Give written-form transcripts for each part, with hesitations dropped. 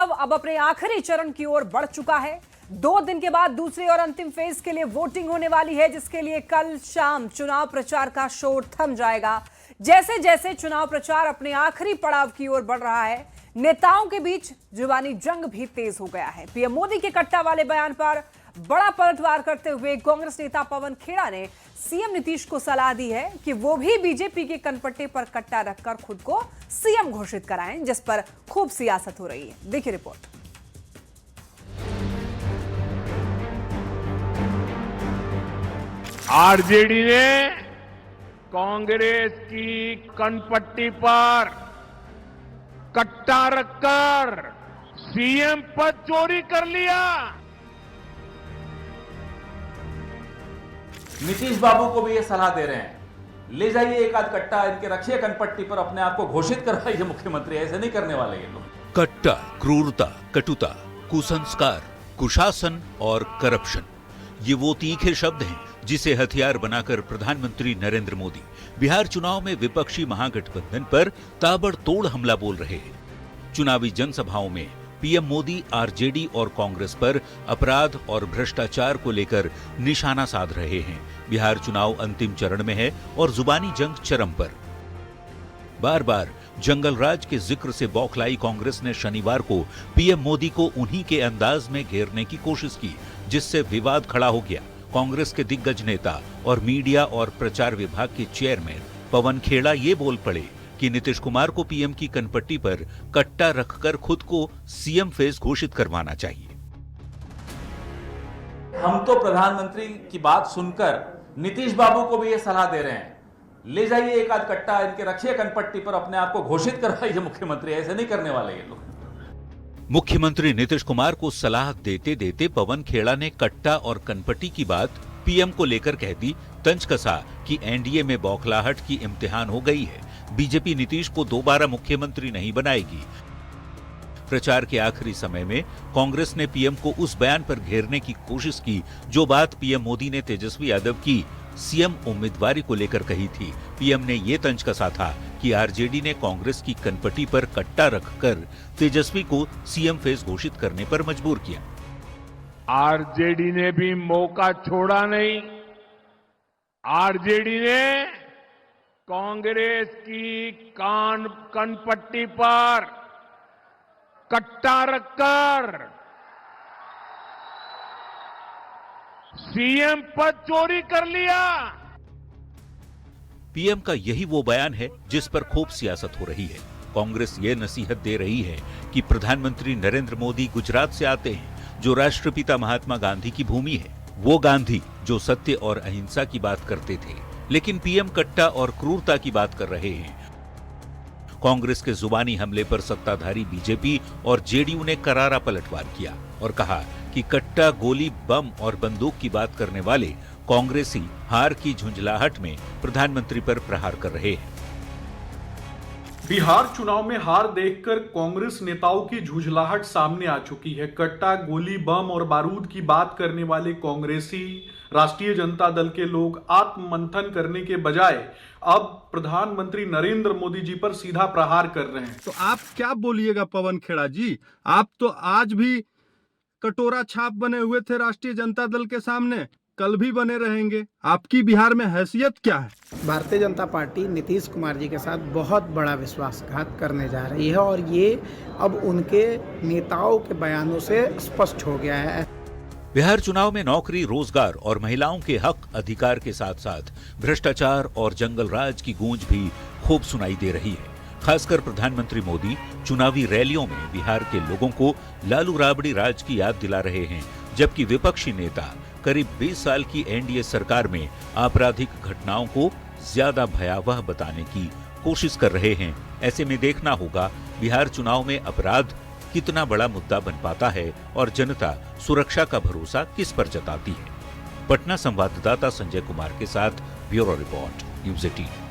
चुनाव अब अपने आखिरी चरण की ओर बढ़ चुका है। 2 दिन के बाद दूसरे और अंतिम फेज के लिए वोटिंग होने वाली है, जिसके लिए कल शाम चुनाव प्रचार का शोर थम जाएगा। जैसे जैसे चुनाव प्रचार अपने आखिरी पड़ाव की ओर बढ़ रहा है, नेताओं के बीच जुबानी जंग भी तेज हो गया है। पीएम मोदी के कट्टा वाले बयान पर बड़ा पलटवार करते हुए कांग्रेस नेता पवन खेड़ा ने सीएम नीतीश को सलाह दी है कि वो भी बीजेपी के कनपट्टे पर कट्टा रखकर खुद को सीएम घोषित कराएं, जिस पर खूब सियासत हो रही है। देखिए रिपोर्ट। आरजेडी ने कांग्रेस की कनपट्टी पर कट्टा रखकर सीएम पद चोरी कर लिया। नीतीश बाबू को भी ये सलाह दे रहे हैं, ले जाइए एक आध कट्टा इनके रखिए कनपट्टी पर, अपने आप को घोषित करवाइए मुख्यमंत्री। ऐसे नहीं करने वाले ये लोग। कट्टा, क्रूरता, कटुता, कुसंस्कार, कुशासन और करप्शन, ये वो तीखे शब्द हैं जिसे हथियार बनाकर प्रधानमंत्री नरेंद्र मोदी बिहार चुनाव में विपक्षी महागठबंधन पर ताबड़तोड़ हमला बोल रहे हैं। चुनावी जनसभाओं में पीएम मोदी आरजेडी और कांग्रेस पर अपराध और भ्रष्टाचार को लेकर निशाना साध रहे हैं। बिहार चुनाव अंतिम चरण में है और जुबानी जंग चरम पर। बार बार जंगल राज के जिक्र से बौखलाई कांग्रेस ने शनिवार को पीएम मोदी को उन्हीं के अंदाज में घेरने की कोशिश की, जिससे विवाद खड़ा हो गया। कांग्रेस के दिग्गज नेता और मीडिया और प्रचार विभाग के चेयरमैन पवन खेड़ा ये बोल पड़े कि नीतीश कुमार को पीएम की कनपट्टी पर कट्टा रखकर खुद को सीएम फेस घोषित करवाना चाहिए। हम तो प्रधानमंत्री की बात सुनकर नीतीश बाबू को भी ये सलाह दे रहे हैं, ले जाइए एक आध कट्टा इनके रखिए कनपट्टी पर, अपने आप को घोषित करवाइए मुख्यमंत्री। ऐसे नहीं करने वाले ये लोग। मुख्यमंत्री नीतीश कुमार को सलाह देते देते पवन खेड़ा ने कट्टा और कनपट्टी की बात पीएम को लेकर कह दी तंज कसा कि एनडीए में बौखलाहट की इम्तिहान हो गई है। बीजेपी नीतीश को दोबारा मुख्यमंत्री नहीं बनाएगी। प्रचार के आखिरी समय में कांग्रेस ने पीएम को उस बयान पर घेरने की कोशिश की जो बात पीएम मोदी ने तेजस्वी यादव की सीएम उम्मीदवारी को लेकर कही थी। पीएम ने यह तंज कसा था कि आरजेडी ने कांग्रेस की कनपट्टी पर कट्टा रखकर तेजस्वी को सीएम फेस घोषित करने पर मजबूर किया। आरजेडी ने भी मौका छोड़ा नहीं। आरजेडी ने कांग्रेस की कनपट्टी पर कट्टा रखकर सीएम पद चोरी कर लिया। पीएम का यही वो बयान है जिस पर खूब सियासत हो रही है। कांग्रेस ये नसीहत दे रही है कि प्रधानमंत्री नरेंद्र मोदी गुजरात से आते हैं, जो राष्ट्रपिता महात्मा गांधी की भूमि है। वो गांधी जो सत्य और अहिंसा की बात करते थे, लेकिन पीएम कट्टा और क्रूरता की बात कर रहे हैं। कांग्रेस के जुबानी हमले पर सत्ताधारी बीजेपी और जेडीयू ने करारा पलटवार किया और कहा कि कट्टा, गोली, बम और बंदूक की बात करने वाले कांग्रेसी हार की झुंझलाहट में प्रधानमंत्री पर प्रहार कर रहे हैं। बिहार चुनाव में हार देखकर कांग्रेस नेताओं की झुंझलाहट सामने आ चुकी है। कट्टा, गोली, बम और बारूद की बात करने वाले कांग्रेसी राष्ट्रीय जनता दल के लोग आत्ममंथन करने के बजाय अब प्रधानमंत्री नरेंद्र मोदी जी पर सीधा प्रहार कर रहे हैं। तो आप क्या बोलिएगा पवन खेड़ा जी? आप तो आज भी कटोरा छाप बने हुए थे राष्ट्रीय जनता दल के सामने, कल भी बने रहेंगे। आपकी बिहार में हैसियत क्या है? भारतीय जनता पार्टी नीतीश कुमार जी के साथ बहुत बड़ा विश्वासघात करने जा रही है और ये अब उनके नेताओं के बयानों से स्पष्ट हो गया है। बिहार चुनाव में नौकरी, रोजगार और महिलाओं के हक अधिकार के साथ साथ भ्रष्टाचार और जंगल राज की गूंज भी खूब सुनाई दे रही है। खासकर प्रधानमंत्री मोदी चुनावी रैलियों में बिहार के लोगों को लालू राबड़ी राज की याद दिला रहे हैं, जबकि विपक्षी नेता करीब 20 साल की एनडीए सरकार में आपराधिक घटनाओं को ज्यादा भयावह बताने की कोशिश कर रहे हैं। ऐसे में देखना होगा बिहार चुनाव में अपराध कितना बड़ा मुद्दा बन पाता है और जनता सुरक्षा का भरोसा किस पर जताती है। पटना संवाददाता संजय कुमार के साथ ब्यूरो रिपोर्ट, न्यूज़ 18।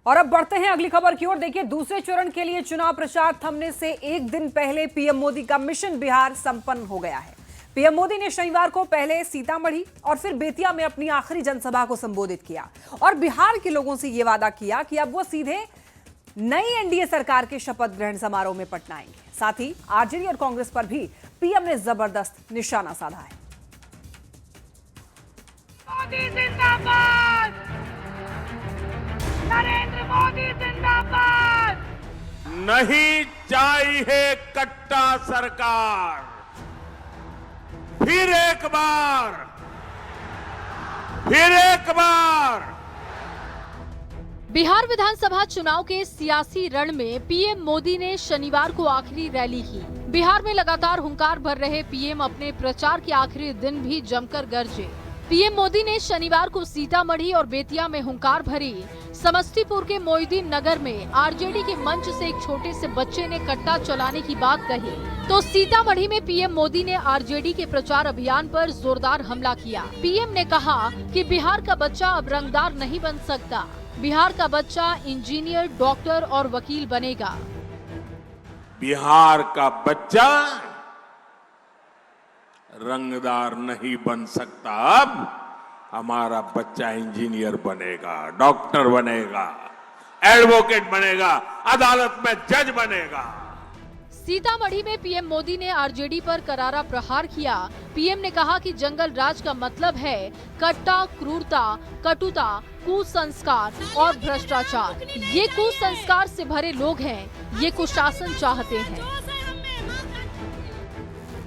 और अब बढ़ते हैं अगली खबर की ओर। देखिए, दूसरे चरण के लिए चुनाव प्रचार थमने से एक दिन पहले पीएम मोदी का मिशन बिहार संपन्न हो गया है। पीएम मोदी ने शनिवार को पहले सीतामढ़ी और फिर बेतिया में अपनी आखिरी जनसभा को संबोधित किया और बिहार के लोगों से यह वादा किया कि अब वो सीधे नई एनडीए सरकार के शपथ ग्रहण समारोह में पटना आएंगे। साथ ही आरजेडी और कांग्रेस पर भी पीएम ने जबरदस्त निशाना साधा है। मोदी जिंदाबाद, नरेंद्र मोदी जिंदाबाद। नहीं चाहिए कट्टा सरकार। फिर एक बार बिहार विधानसभा चुनाव के सियासी रण में पीएम मोदी ने शनिवार को आखिरी रैली की। बिहार में लगातार हुंकार भर रहे पीएम अपने प्रचार के आखिरी दिन भी जमकर गरजे। पीएम मोदी ने शनिवार को सीतामढ़ी और बेतिया में हुंकार भरी। समस्तीपुर के मोइनुद्दीन नगर में आरजेडी के मंच से एक छोटे से बच्चे ने कट्टा चलाने की बात कही, तो सीतामढ़ी में पीएम मोदी ने आरजेडी के प्रचार अभियान पर जोरदार हमला किया। पीएम ने कहा कि बिहार का बच्चा अब रंगदार नहीं बन सकता, बिहार का बच्चा इंजीनियर, डॉक्टर और वकील बनेगा। बिहार का बच्चा रंगदार नहीं बन सकता, अब हमारा बच्चा इंजीनियर बनेगा, डॉक्टर बनेगा, एडवोकेट बनेगा, अदालत में जज बनेगा। सीतामढ़ी में पीएम मोदी ने आरजेडी पर करारा प्रहार किया। पीएम ने कहा कि जंगल राज का मतलब है कट्टा, क्रूरता, कटुता, कुसंस्कार और भ्रष्टाचार। ये कुसंस्कार से भरे लोग हैं, ये कुशासन चाहते हैं।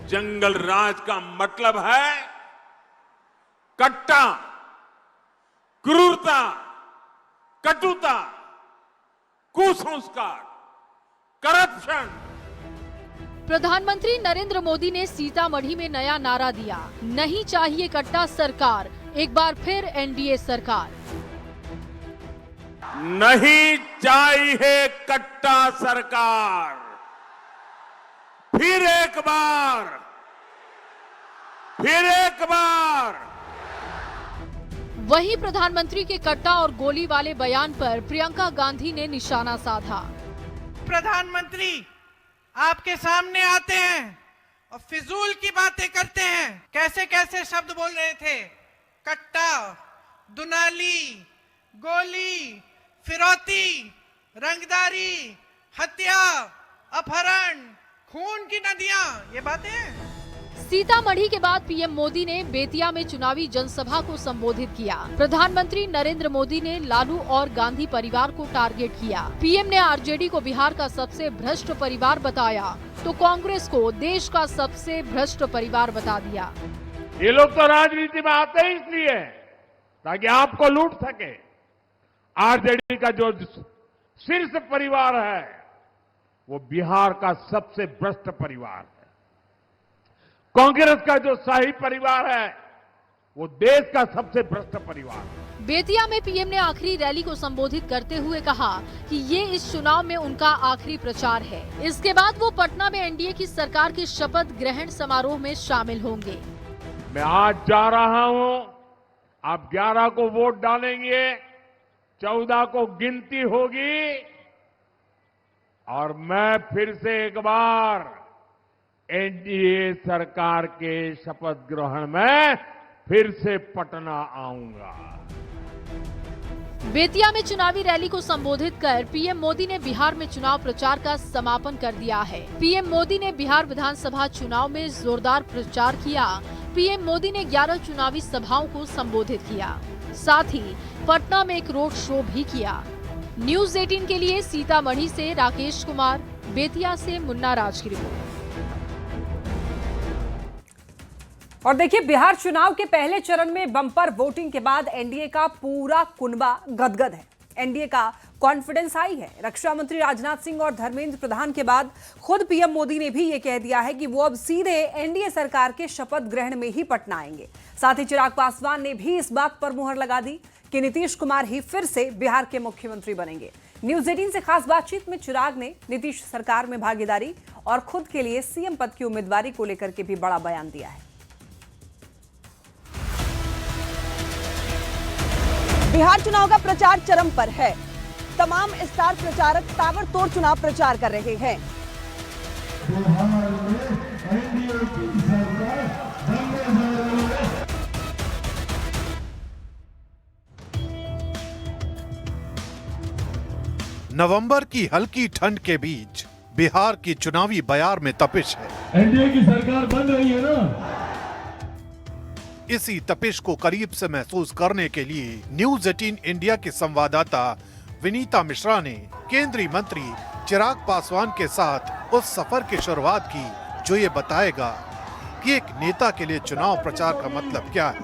जंगल राज का मतलब है कट्टा, क्रूरता, कटुता, कुसंस्कार, करप्शन। प्रधानमंत्री नरेंद्र मोदी ने सीतामढ़ी में नया नारा दिया, नहीं चाहिए कट्टा सरकार, एक बार फिर एनडीए सरकार। नहीं चाहिए कट्टा सरकार। फिर एक बार। वहीं प्रधानमंत्री के कट्टा और गोली वाले बयान पर प्रियंका गांधी ने निशाना साधा। प्रधानमंत्री आपके सामने आते हैं और फिजूल की बातें करते हैं। कैसे कैसे शब्द बोल रहे थे, कट्टा, दुनाली, गोली, फिरौती, रंगदारी, हत्या, अपहरण, खून की नदियां, ये बातें। सीतामढ़ी के बाद पीएम मोदी ने बेतिया में चुनावी जनसभा को संबोधित किया। प्रधानमंत्री नरेंद्र मोदी ने लालू और गांधी परिवार को टारगेट किया। पीएम ने आरजेडी को बिहार का सबसे भ्रष्ट परिवार बताया, तो कांग्रेस को देश का सबसे भ्रष्ट परिवार बता दिया। ये लोग तो राजनीति में आते ही इसलिए ताकि आपको लूट सके। आरजेडी का जो शीर्ष परिवार है वो बिहार का सबसे भ्रष्ट परिवार है। कांग्रेस का जो शाही परिवार है वो देश का सबसे भ्रष्ट परिवार है। बेतिया में पीएम ने आखिरी रैली को संबोधित करते हुए कहा कि ये इस चुनाव में उनका आखिरी प्रचार है। इसके बाद वो पटना में एनडीए की सरकार के शपथ ग्रहण समारोह में शामिल होंगे। मैं आज जा रहा हूं, आप 11 को वोट डालेंगे, 14 को गिनती होगी और मैं फिर से एक बार एनडीए सरकार के शपथ ग्रहण में फिर से पटना आऊंगा। बेतिया में चुनावी रैली को संबोधित कर पीएम मोदी ने बिहार में चुनाव प्रचार का समापन कर दिया है। पीएम मोदी ने बिहार विधानसभा चुनाव में जोरदार प्रचार किया। पीएम मोदी ने 11 चुनावी सभाओं को संबोधित किया, साथ ही पटना में एक रोड शो भी किया। न्यूज 18 के लिए सीतामढ़ी से राकेश कुमार, बेतिया से मुन्ना राज की रिपोर्ट। और देखिए, बिहार चुनाव के पहले चरण में बम्पर वोटिंग के बाद एनडीए का पूरा कुनबा गदगद है। एनडीए का कॉन्फिडेंस हाई है। रक्षा मंत्री राजनाथ सिंह और धर्मेंद्र प्रधान के बाद खुद पीएम मोदी ने भी ये कह दिया है कि वो अब सीधे एनडीए सरकार के शपथ ग्रहण में ही पटना आएंगे। साथ ही चिराग पासवान ने भी इस बात पर मुहर लगा दी कि नीतीश कुमार ही फिर से बिहार के मुख्यमंत्री बनेंगे। न्यूज 18 से खास बातचीत में चिराग ने नीतीश सरकार में भागीदारी और खुद के लिए सीएम पद की उम्मीदवारी को लेकर के भी बड़ा बयान दिया है। बिहार चुनाव का प्रचार चरम पर है। तमाम स्टार प्रचारक ताबड़तोड़ चुनाव प्रचार कर रहे हैं। नवंबर की हल्की ठंड के बीच बिहार की चुनावी बयार में तपिश है। एनडीए की सरकार बन रही है ना। इसी तपिश को करीब से महसूस करने के लिए न्यूज 18 इंडिया की संवाददाता विनीता मिश्रा ने केंद्रीय मंत्री चिराग पासवान के साथ उस सफर की शुरुआत की जो ये बताएगा कि एक नेता के लिए चुनाव प्रचार का मतलब क्या है।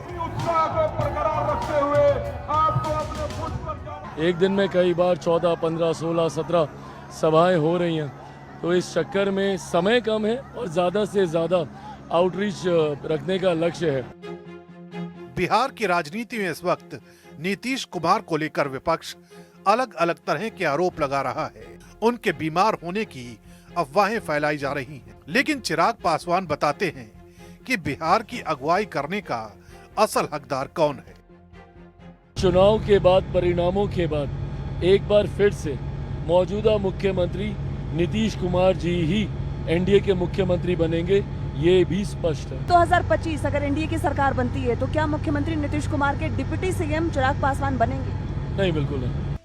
एक दिन में कई बार 14, 15, 16, 17 सभाएं हो रही हैं, तो इस चक्कर में समय कम है और ज्यादा से ज्यादा आउटरीच रखने का लक्ष्य है। बिहार की राजनीति में इस वक्त नीतीश कुमार को लेकर विपक्ष अलग अलग तरह के आरोप लगा रहा है। उनके बीमार होने की अफवाहें फैलाई जा रही हैं, लेकिन चिराग पासवान बताते हैं कि बिहार की अगुवाई करने का असल हकदार कौन है। चुनाव के बाद, परिणामों के बाद एक बार फिर से मौजूदा मुख्यमंत्री नीतीश कुमार जी ही एनडीए के मुख्यमंत्री बनेंगे, ये भी स्पष्ट है। 2025 अगर एनडीए की सरकार बनती है तो क्या मुख्यमंत्री नीतीश कुमार के डिप्टी सीएम चिराग पासवान बनेंगे? नहीं, बिल्कुल नहीं।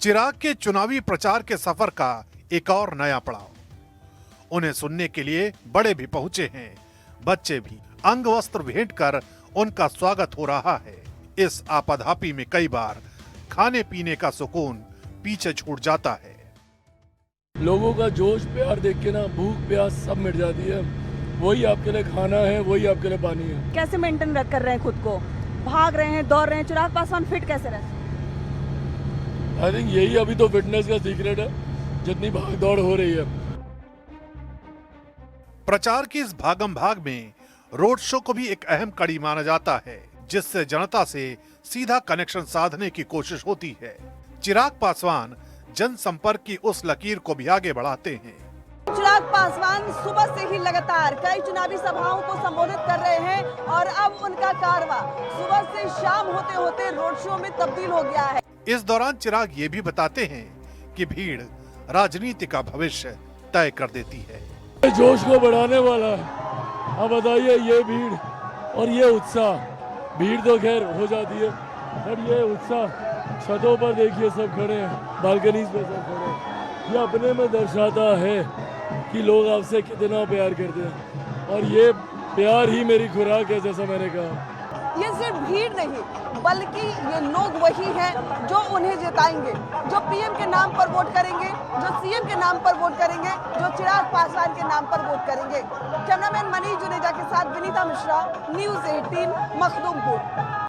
चिराग के चुनावी प्रचार के सफर का एक और नया पड़ाव। उन्हें सुनने के लिए बड़े भी पहुंचे हैं, बच्चे भी। अंग वस्त्र भेंट कर उनका स्वागत हो रहा है। इस आपाधापी में कई बार खाने पीने का सुकून पीछे छूट जाता है। लोगों का जोश प्यार देख के ना भूख प्यास सब मिट जाती है। वही आपके लिए खाना है, वही आपके लिए पानी है। कैसे मेंटेन कर रहे हैं खुद को? भाग रहे हैं, दौड़ रहे हैं, चिराग पासवान फिट कैसे रहते हैं? आई थिंक यही अभी तो फिटनेस का सीक्रेट है, जितनी भाग दौड़ हो रही है। प्रचार की इस भागम भाग में रोड शो को भी एक अहम कड़ी माना जाता है, जिससे जनता से सीधा कनेक्शन साधने की कोशिश होती है। चिराग पासवान जनसंपर्क की उस लकीर को भी आगे बढ़ाते हैं। चिराग पासवान सुबह से ही लगातार कई चुनावी सभाओं को संबोधित कर रहे हैं और अब उनका कारवां सुबह से शाम होते होते रोड शो में तब्दील हो गया है। इस दौरान चिराग ये भी बताते हैं कि भीड़ राजनीति का भविष्य तय कर देती है। जोश को बढ़ाने वाला है। अब बताइए, ये भीड़ और ये उत्साह, भीड़ तो खैर हो जाती है, पर ये उत्साह छतों पर देखिए सब खड़े हैं, बालकनीज पे सब खड़े हैं। ये अपने में दर्शाता है कि लोग आपसे कितना प्यार करते हैं, और ये प्यार ही मेरी खुराक है, जैसा मैंने कहा। ये सिर्फ भीड़ नहीं, बल्कि ये लोग वही हैं जो उन्हें जिताएंगे, जो पीएम के नाम पर वोट करेंगे, जो सीएम के नाम पर वोट करेंगे, जो चिराग पासवान के नाम पर वोट करेंगे। कैमरामैन मनीष जुनेजा के साथ विनीता मिश्रा, न्यूज 18 मखदूमपुर।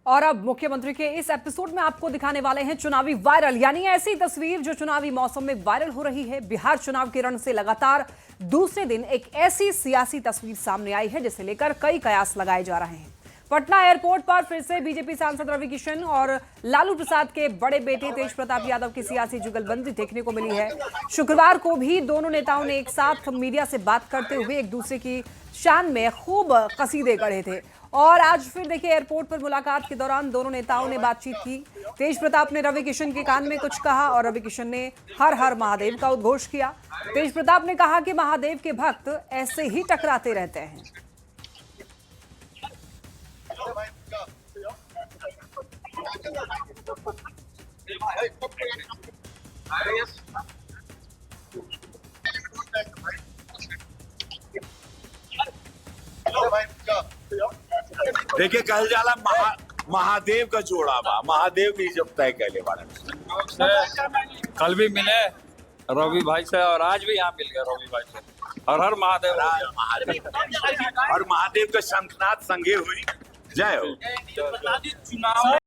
और अब मुख्यमंत्री के इस एपिसोड में आपको दिखाने वाले हैं चुनावी वायरल, यानी ऐसी तस्वीर जो चुनावी मौसम में वायरल हो रही है। बिहार चुनाव के रण से लगातार दूसरे दिन एक ऐसी सियासी तस्वीर सामने आई है जिसे लेकर कई कयास लगाए जा रहे हैं। पटना एयरपोर्ट पर फिर से बीजेपी सांसद रवि किशन और लालू प्रसाद के बड़े बेटे तेज प्रताप यादव की सियासी जुगलबंदी देखने को मिली है। शुक्रवार को भी दोनों नेताओं ने एक साथ मीडिया से बात करते हुए एक दूसरे की शान में खूब कसीदे गढ़े थे। और आज फिर देखिए, एयरपोर्ट पर मुलाकात के दौरान दोनों नेताओं ने बातचीत की। तेज प्रताप ने रवि किशन के कान में कुछ कहा और रवि किशन ने हर हर महादेव का उद्घोष किया। तेज प्रताप ने कहा कि महादेव के भक्त ऐसे ही टकराते रहते हैं। देखिए, कल जाला महादेव का जोड़ा बा, महादेव की जब तय कैले बारे कल भी मिले रवि भाई से और आज भी यहाँ मिल गया रवि भाई से। और हर महादेव और महादेव का शंखनाद संगे हुई जय हो। चुनाव